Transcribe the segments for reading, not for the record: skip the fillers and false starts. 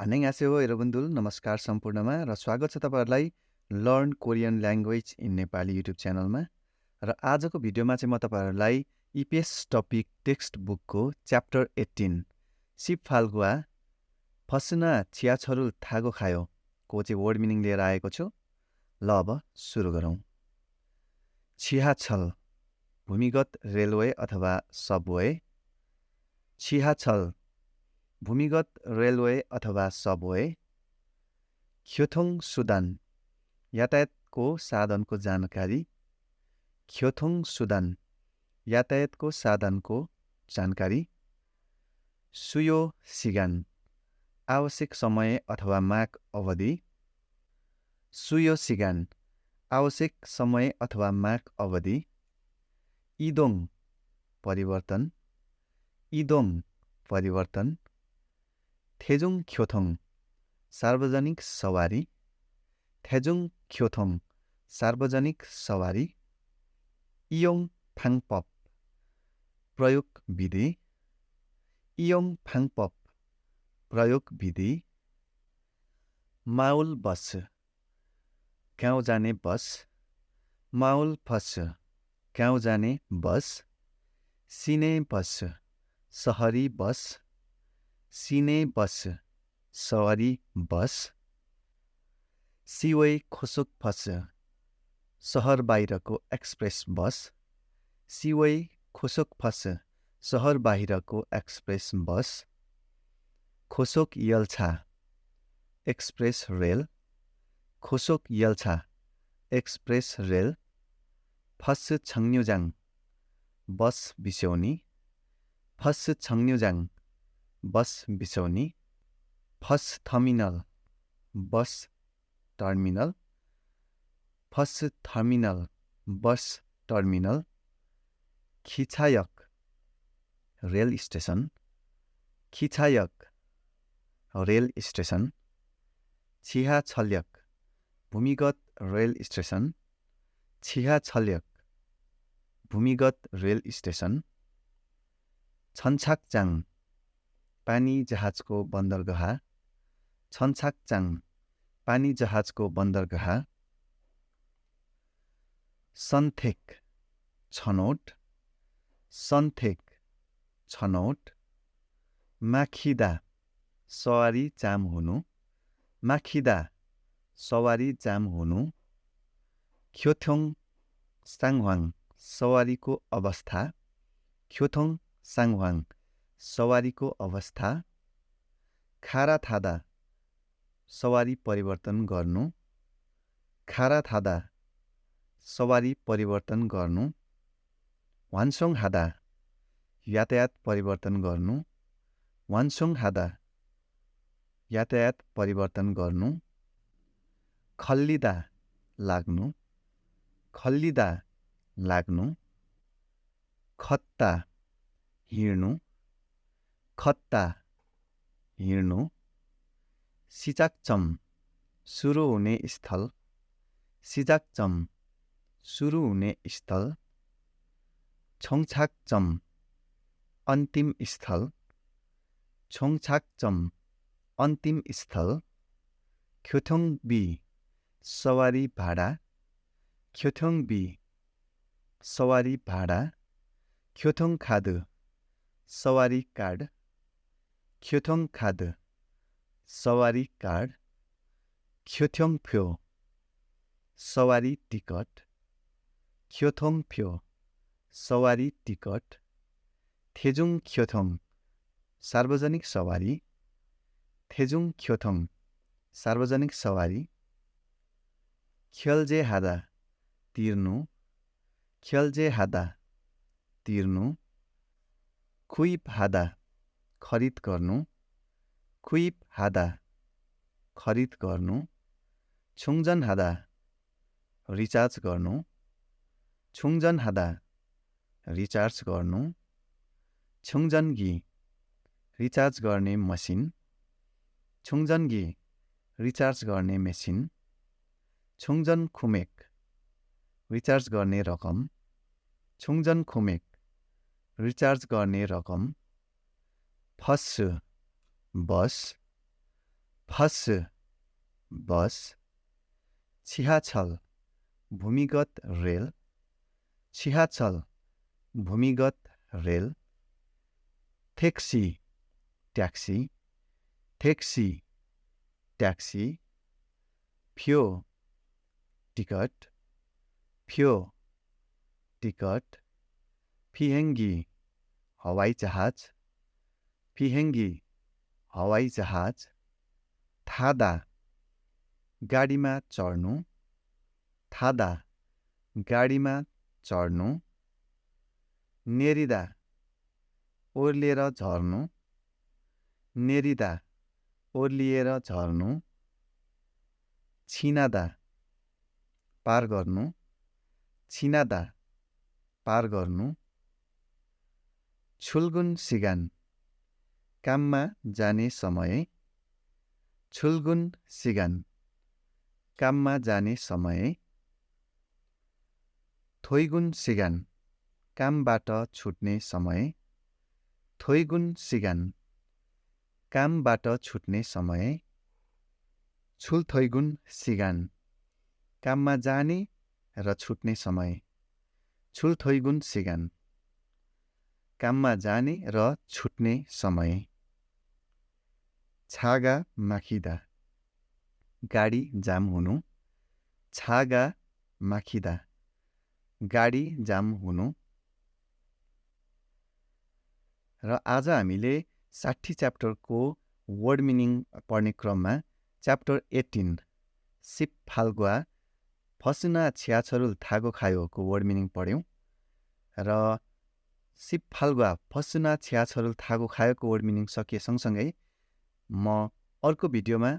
안녕하세요 여러분들 नमस्कार सम्पूर्णमा र स्वागत छ तपाईहरुलाई learn Korean language in Nepali YouTube च्यानलमा र आजको भिडियोमा चाहिँ म तपाईहरुलाई EPS टपिक टेक्स्ट बुकको च्याप्टर 18 सिप फाल्गुवा फस्ना 지하철을 타고 가요 को चाहिँ वर्ड मिनिङ लिएर आएको छु। ल अब सुरु गरौँ। 지하철 भूमिगत रेलवे अथवा सबवे। 지하철 भूमिगत रेलवे अथवा सबवे। 교통수단 यातायातको साधनको जानकारी। 교통수단 यातायातको साधनको जानकारी। सुयो सिगान आवश्यक समय अथवा माग अवधि। सुयो सिगान आवश्यक समय अथवा माग अवधि। इदोङ परिवर्तन। इदोङ परिवर्तन। 태중 교통 सार्वजनिक सवारी। 태중 교통 सार्वजनिक सवारी। इयोङ 방법 प्रयोग विधि। इयोङ 방법 प्रयोग विधि। माउल बस गाउँ जाने बस। माउल बस गाउँ जाने बस। सिने बस सहरी बस। सिने बस सवारी बस। सिवे खोसोक बस सहर बाहिरको एक्सप्रेस बस। सिवे खोसोक बस सहर बाहिरको एक्सप्रेस बस। खोसोक यल्छा एक्सप्रेस रेल। खोसोक यल्छा एक्सप्रेस रेल। फस छङ्न्युजाङ बस बिस्यौनी। फस छङ्न्युजाङ बस बिसौनी। फस टर्मिनल बस टर्मिनल। फस टर्मिनल बस टर्मिनल। खिचायक रेल स्टेशन। खिचायक रेल स्टेशन। 지하철역 भूमिगत रेल स्टेशन। 지하철역 भूमिगत रेल स्टेशन। छञ्छाकजाङ पानी जहाजको बन्दरगाह। छञ्छाकजाङ पानी जहाजको बन्दरगाह। सन्थेक छनौट। सन्थेक छनौट। माखिदा सवारी जाम हुनु। माखिदा सवारी जाम हुनु। ख्योथोङ साङवाङ सवारीको अवस्था। ख्योथोङ साङवाङ सवारीको अवस्था। खाराथादा सवारी परिवर्तन गर्नु। खाराथादा सवारी परिवर्तन गर्नु। वान्सोङहादा यातायात परिवर्तन गर्नु। वान्सोङहादा यातायात परिवर्तन गर्नु। खल्लिदा लाग्नु। खल्लिदा लाग्नु। खत्ता हिँड्नु। खत्ता हिँड्नु। सिजाकचम सुरु हुने स्थल। सिजाकचम सुरु हुने स्थल। छोङछाकचम अन्तिम स्थल। छोङछाकचम अन्तिम स्थल। ख्योथोङबी सवारी भाडा। ख्योथोङबी सवारी भाडा। ख्योथोङखाद सवारी कार्ड। ख्योथोङखाद सवारी कार्ड। ख्योथोङफ्यो सवारी टिकट। ख्योथोङफ्यो सवारी टिकट। थेजुङ ख्योथोङ सार्वजनिक सवारी। थेजुङ ख्योथोङ सार्वजनिक सवारी। ख्यल्जेहादा तिर्नु। ख्यल्जेहादा तिर्नु। खुइपहादा खरिद गर्नु। खुइपहादा खरिद गर्नु। छुङजनहादा रिचार्ज गर्नु। छुङजनहादा रिचार्ज गर्नु। छुङजनगी रिचार्ज गर्ने मसिन। छुङजनगी रिचार्ज गर्ने मेसिन। छुङजन खुमेक रिचार्ज गर्ने रकम। छुङजन खुमेक रिचार्ज गर्ने रकम। फस बस। बस बस, 지하철 भूमिगत रेल, 지하철 भूमिगत rail, 택시 taxi, 택시 taxi, 표 ticket, 표 ticket, 비행기 हवाई जहाज, 비행기 हवाई जहाज, 타다 गाडीमा चढ्नु, 타다 गाडीमा चढ्नु, नेरिदा ओर्लिएर झर्नु, नेरिदा ओर्लिएर झर्नु, छिनादा पार गर्नु, छिनादा पार गर्नु, छुल्गुन सिगान काममा जाने समय, छुल्गुन सिगान काममा जाने समय, थोइगुन सिगान कामबाट छुट्ने समय, थोइगुन सिगान कामबाट छुट्ने समय, छुल्थोइगुन सिगान काममा जाने र छुट्ने समय, छुल्थोइगुन सिगान काममा जाने र छुट्ने समय, छागा माखिदा गाडी जाम हुनु, छागा माखिदा गाडी जाम हुनु। र आज हामीले 60 च्याप्टरको वर्ड मिनिङ पढ्ने क्रममा च्याप्टर 18 सिप फाल्गुवा फसुना 지하철을 타고 가요को वर्ड मिनिङ पढ्यौं र सिप फाल्गुवा फसुना 지하철을 타고 가요को वर्ड मिनिङ सकिए सँगसँगै म अर्को भिडियोमा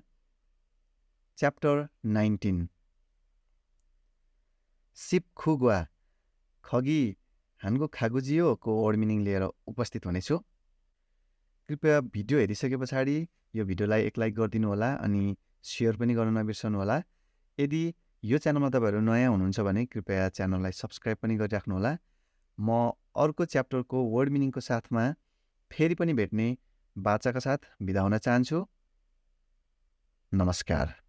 च्याप्टर 19 सिप खुगुवा खगी हानको खागुजियोको वर्ड मिनिङ लिएर उपस्थित हुनेछु। कृपया भिडियो हेरिसके पछाडि यो भिडियोलाई एक लाइक गरिदिनु होला अनि शेयर पनि गर्न नबिर्सनु होला। यदि यो च्यानलमा तपाईहरु नयाँ हुनुहुन्छ भने कृपया च्यानललाई सब्स्क्राइब पनि गरिराख्नु होला। म अर्को च्याप्टरको वर्ड मिनिङको साथमा फेरि पनि भेट्ने बाचाका साथ बिदा हुन चाहन्छु। नमस्कार।